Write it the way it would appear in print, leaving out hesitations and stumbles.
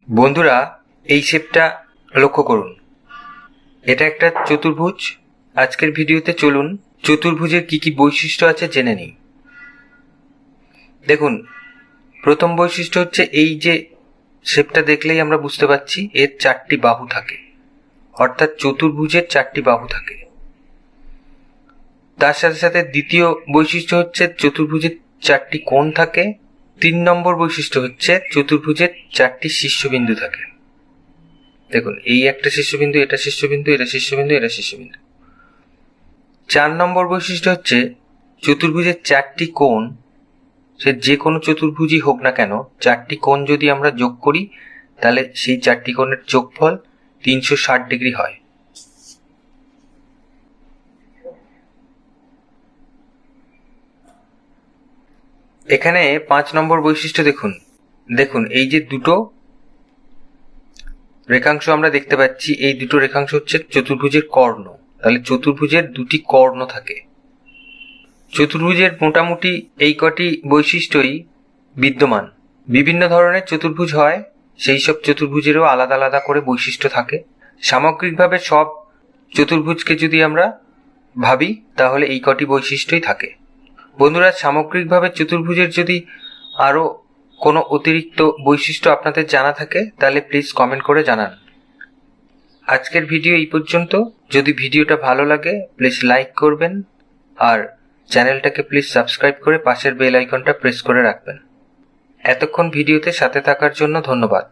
বন্ধুরা, এই শেপটা লক্ষ্য করুন। এটা একটা চতুর্ভুজ। আজকের ভিডিওতে চলুন চতুর্ভুজের কি কি বৈশিষ্ট্য আছে জেনে নিই। দেখুন, প্রথম বৈশিষ্ট্য হচ্ছে এই যে শেপটা দেখলেই আমরা বুঝতে পারছি এর 4টি বাহু থাকে, অর্থাৎ চতুর্ভুজের 4টি বাহু থাকে। তার সাথে সাথে দ্বিতীয় বৈশিষ্ট্য হচ্ছে চতুর্ভুজের 4টি কোণ থাকে। 3 নম্বর বৈশিষ্ট্য হচ্ছে চতুর্ভুজের 4টি শীর্ষবিন্দু থাকে। দেখুন, এই একটা শীর্ষবিন্দু, এটা শীর্ষবিন্দু, এটা শীর্ষবিন্দু, এটা শীর্ষবিন্দু। 4 নম্বর বৈশিষ্ট্য হচ্ছে চতুর্ভুজের 4টি কোণ, সে যে কোনো চতুর্ভুজই হোক না কেন, 4টি কোণ যদি আমরা যোগ করি তাহলে সেই 4টি কোণের যোগফল 360 ডিগ্রি হয়। এখানে 5 নম্বর বৈশিষ্ট্য দেখুন এই যে দুটো রেখাংশ আমরা দেখতে পাচ্ছি, এই দুটো রেখাংশ হচ্ছে চতুর্ভুজের কর্ণ। তাহলে চতুর্ভুজের 2টি কর্ণ থাকে। চতুর্ভুজের মোটামুটি এই কটি বৈশিষ্ট্যই বিদ্যমান। বিভিন্ন ধরনের চতুর্ভুজ হয়, সেই সব চতুর্ভুজেরও আলাদা আলাদা করে বৈশিষ্ট্য থাকে। সামগ্রিকভাবে সব চতুর্ভুজকে যদি আমরা ভাবি তাহলে এই কটি বৈশিষ্ট্যই থাকে। বন্ধুরা, সামগ্রিকভাবে চতুর্ভুজের যদি আরও কোনো অতিরিক্ত বৈশিষ্ট্য আপনাদের জানা থাকে তাহলে প্লিজ কমেন্ট করে জানান। আজকের ভিডিও এই পর্যন্ত। যদি ভিডিওটা ভালো লাগে প্লিজ লাইক করবেন, আর চ্যানেলটাকে প্লিজ সাবস্ক্রাইব করে পাশের বেল আইকনটা প্রেস করে রাখবেন। এতক্ষণ ভিডিওতে সাথে থাকার জন্য ধন্যবাদ।